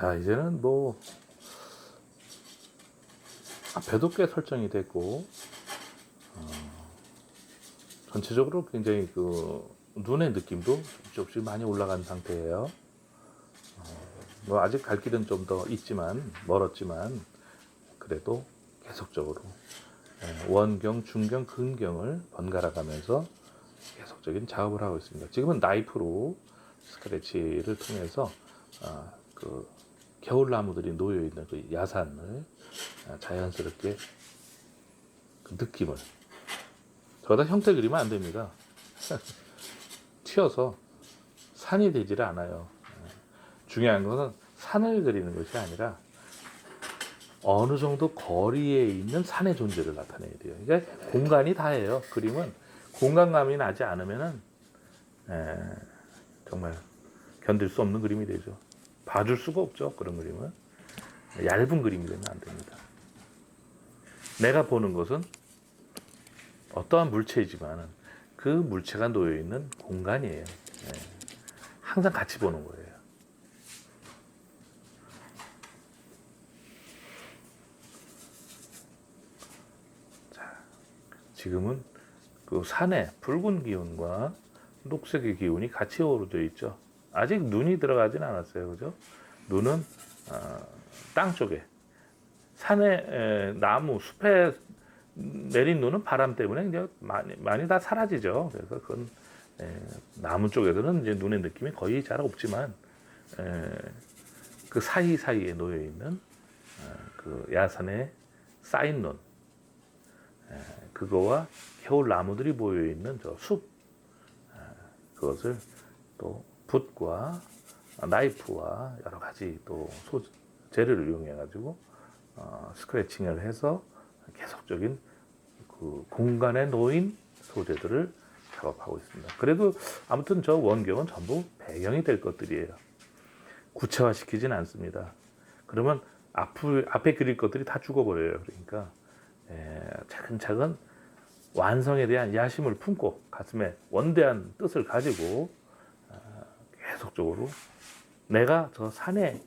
자, 이제는 뭐 앞에도 꽤 설정이 됐고 전체적으로 굉장히 그 눈의 느낌도 조금씩 많이 올라간 상태예요. 뭐 아직 갈 길은 좀 더 있지만 멀었지만 그래도 계속적으로 원경, 중경, 근경을 번갈아 가면서 계속적인 작업을 하고 있습니다. 지금은 나이프로 스크래치를 통해서 그 겨울나무들이 놓여 있는 그 야산을 자연스럽게 그 느낌을, 저다 형태 그리면 안 됩니다. 튀어서 산이 되지를 않아요. 중요한 것은 산을 그리는 것이 아니라 어느 정도 거리에 있는 산의 존재를 나타내야 돼요. 그러니까 공간이 다예요. 그림은 공간감이 나지 않으면은 정말 견딜 수 없는 그림이 되죠. 봐줄 수가 없죠. 그런 그림은 얇은 그림이 되면 안 됩니다. 내가 보는 것은 어떠한 물체이지만 그 물체가 놓여 있는 공간이에요. 항상 같이 보는 거예요. 자, 지금은 그 산에 붉은 기운과 녹색의 기운이 같이 어우러져 있죠. 아직 눈이 들어가진 않았어요. 그죠? 눈은 땅 쪽에, 산에 나무 숲에 내린 눈은 바람 때문에 이제 많이 다 사라지죠. 그래서 그건 나무 쪽에서는 이제 눈의 느낌이 거의 잘 없지만 그 사이사이에 놓여 있는 그 야산에 쌓인 눈, 그거와 겨울 나무들이 모여 있는 저 숲, 그것을 또 붓과 나이프와 여러 가지 또 재료를 이용해 가지고 스크래칭을 해서 계속적인 그 공간에 놓인 소재들을 작업하고 있습니다. 그래도 아무튼 저 원경은 전부 배경이 될 것들이에요. 구체화시키진 않습니다. 그러면 앞에 그릴 것들이 다 죽어버려요. 그러니까 차근차근 완성에 대한 야심을 품고 가슴에 원대한 뜻을 가지고 계속적으로 내가 저 산에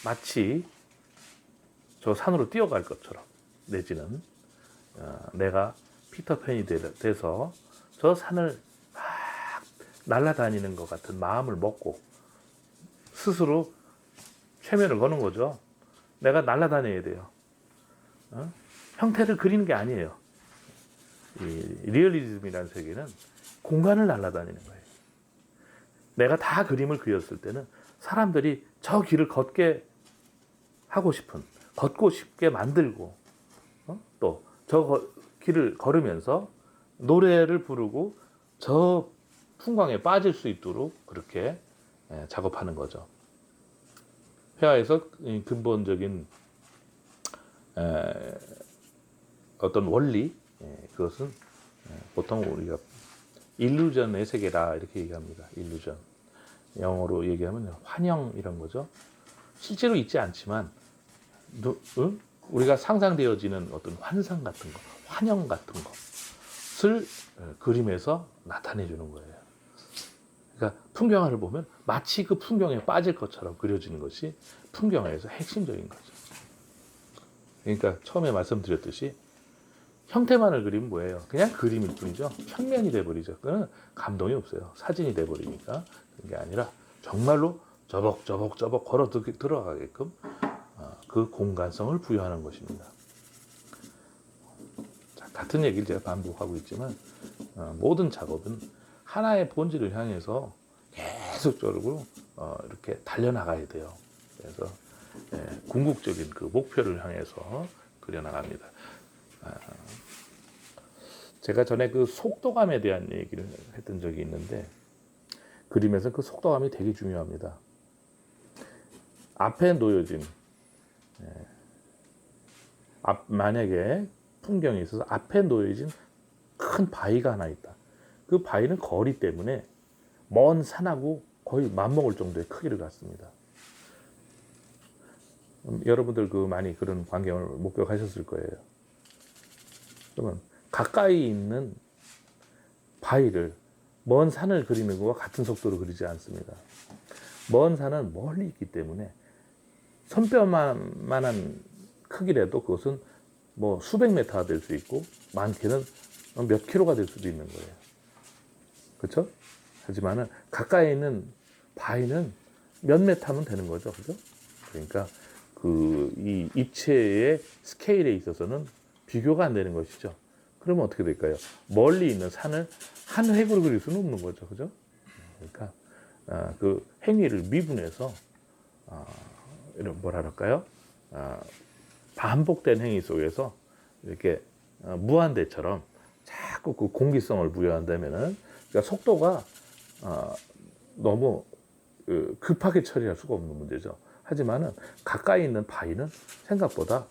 마치 저 산으로 뛰어갈 것처럼, 내지는 내가 피터팬이 돼서 저 산을 막 날아다니는 것 같은 마음을 먹고 스스로 최면을 거는 거죠. 내가 날아다녀야 돼요. 형태를 그리는 게 아니에요. 이 리얼리즘이라는 세계는 공간을 날아다니는 거예요. 내가 다 그림을 그렸을 때는 사람들이 저 길을 걷게 하고 싶은, 걷고 싶게 만들고 또 저 길을 걸으면서 노래를 부르고 저 풍광에 빠질 수 있도록 그렇게 작업하는 거죠. 회화에서 근본적인 어떤 원리, 그것은 보통 우리가 일루전의 세계다 이렇게 얘기합니다. 일루전, 영어로 얘기하면 환영 이런 거죠. 실제로 있지 않지만 우리가 상상되어지는 어떤 환상 같은 거, 환영 같은 것을 그림에서 나타내 주는 거예요. 그러니까 풍경화를 보면 마치 그 풍경에 빠질 것처럼 그려지는 것이 풍경화에서 핵심적인 거죠. 그러니까 처음에 말씀드렸듯이 형태만을 그리면 뭐예요? 그냥 그림일 뿐이죠. 평면이 돼버리죠. 그건 감동이 없어요. 사진이 돼버리니까. 그런 게 아니라 정말로 저벅저벅 걸어 들어가게끔 그 공간성을 부여하는 것입니다. 자, 같은 얘기를 제가 반복하고 있지만 모든 작업은 하나의 본질을 향해서 계속적으로 이렇게 달려나가야 돼요. 그래서 궁극적인 그 목표를 향해서 그려나갑니다. 제가 전에 그 속도감에 대한 얘기를 했던 적이 있는데, 그림에서 그 속도감이 되게 중요합니다. 앞에 놓여진, 만약에 풍경이 있어서 앞에 놓여진 큰 바위가 하나 있다. 그 바위는 거리 때문에 먼 산하고 거의 맞먹을 정도의 크기를 갖습니다. 여러분들 많이 그런 광경을 목격하셨을 거예요. 그러면 가까이 있는 바위를 먼 산을 그리는 것과 같은 속도로 그리지 않습니다. 먼 산은 멀리 있기 때문에 손뼈만한 크기라도 그것은 뭐 수백 메타가 될 수 있고 많게는 몇 킬로가 될 수도 있는 거예요. 그렇죠? 하지만은 가까이 있는 바위는 몇 메타면 되는 거죠. 그죠? 그러니까 이 입체의 스케일에 있어서는 비교가 안 되는 것이죠. 그러면 어떻게 될까요? 멀리 있는 산을 한 획으로 그릴 수는 없는 거죠. 그죠? 그러니까 그 행위를 미분해서 이런 뭐라 할까요? 반복된 행위 속에서 이렇게 무한대처럼 자꾸 그 공기성을 부여한다면은 그러니까 속도가 너무 급하게 처리할 수가 없는 문제죠. 하지만은 가까이 있는 바위는 생각보다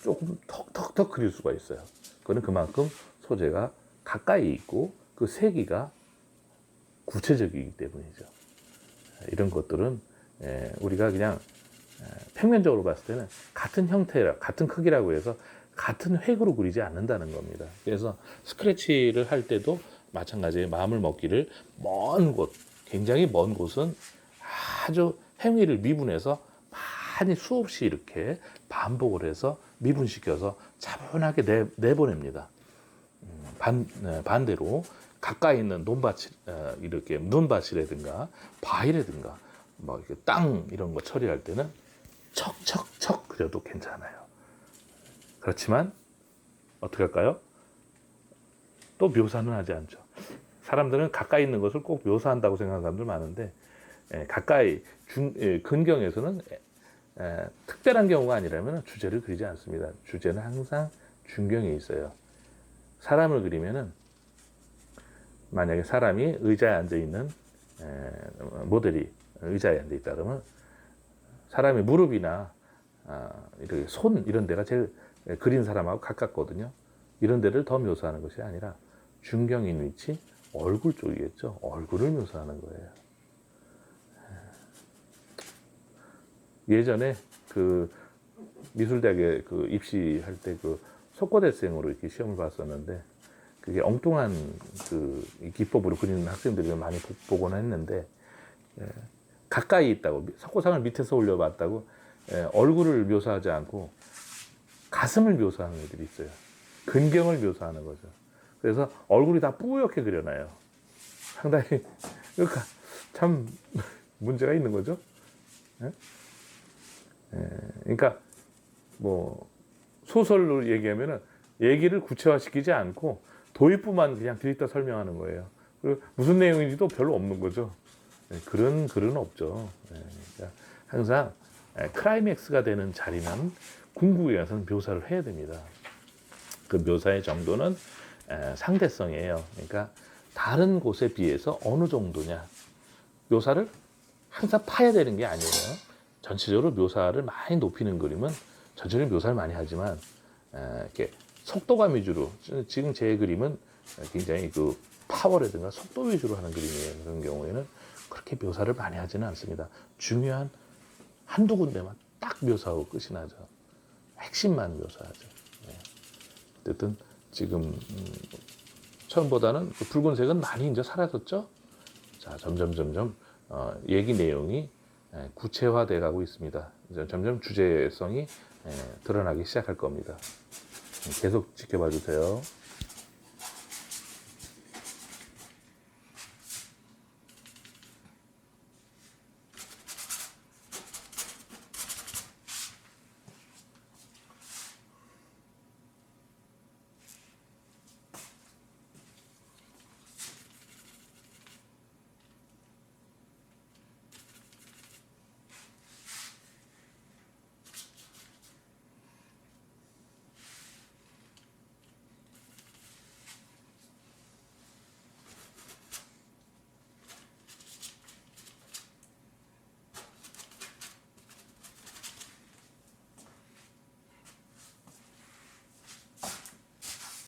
조금 턱턱턱 그릴 수가 있어요. 그거는 그만큼 소재가 가까이 있고 그 세기가 구체적이기 때문이죠. 이런 것들은 우리가 그냥 평면적으로 봤을 때는 같은 형태라 같은 크기라고 해서 같은 획으로 그리지 않는다는 겁니다. 그래서 스크래치를 할 때도 마찬가지의 마음을 먹기를 먼 곳, 굉장히 먼 곳은 아주 행위를 미분해서 많이 수없이 이렇게 반복을 해서 미분시켜서 차분하게 내보냅니다. 반대로 가까이 있는 논밭, 이렇게 눈밭이라든가 바위라든가 뭐 이렇게 땅 이런 거 처리할 때는 척척척 그려도 괜찮아요. 그렇지만 어떻게 할까요? 또 묘사는 하지 않죠. 사람들은 가까이 있는 것을 꼭 묘사한다고 생각하는 사람들 많은데 가까이 근경에서는 특별한 경우가 아니라면 주제를 그리지 않습니다. 주제는 항상 중경에 있어요. 사람을 그리면은 만약에 사람이 의자에 앉아 있는 모델이 의자에 앉아 있다 그러면 사람의 무릎이나 이렇게 손 이런 데가 제일 그린 사람하고 가깝거든요. 이런 데를 더 묘사하는 것이 아니라 중경인 위치 얼굴 쪽이겠죠. 얼굴을 묘사하는 거예요. 예전에 그 미술대학에 그 입시할 때 그 속고대생으로 이렇게 시험을 봤었는데 그게 엉뚱한 그 기법으로 그리는 학생들이 많이 보곤 했는데 가까이 있다고 석고상을 밑에서 올려봤다고 얼굴을 묘사하지 않고 가슴을 묘사하는 애들이 있어요. 근경을 묘사하는 거죠. 그래서 얼굴이 다 뿌옇게 그려놔요. 상당히 그러니까 참 문제가 있는 거죠. 그러니까 뭐 소설로 얘기하면은 얘기를 구체화시키지 않고 도입부만 그냥 들이다 설명하는 거예요. 그리고 무슨 내용인지도 별로 없는 거죠. 그런 글은 없죠. 그러니까 항상 클라이맥스가 되는 자리는 궁극에 가서는 묘사를 해야 됩니다. 그 묘사의 정도는 상대성이에요. 그러니까 다른 곳에 비해서 어느 정도냐. 묘사를 항상 파야 되는 게 아니에요. 전체적으로 묘사를 많이 높이는 그림은 전체적으로 묘사를 많이 하지만 이렇게 속도감 위주로 지금 제 그림은 굉장히 그 파워라든가 속도 위주로 하는 그림이에요. 그런 경우에는 그렇게 묘사를 많이 하지는 않습니다. 중요한 한두 군데만 딱 묘사하고 끝이 나죠. 핵심만 묘사하죠. 어쨌든 지금 처음보다는 그 붉은색은 많이 이제 사라졌죠. 자, 점점 얘기 내용이 구체화돼 가고 있습니다. 점점 주제성이 드러나기 시작할 겁니다. 계속 지켜봐 주세요.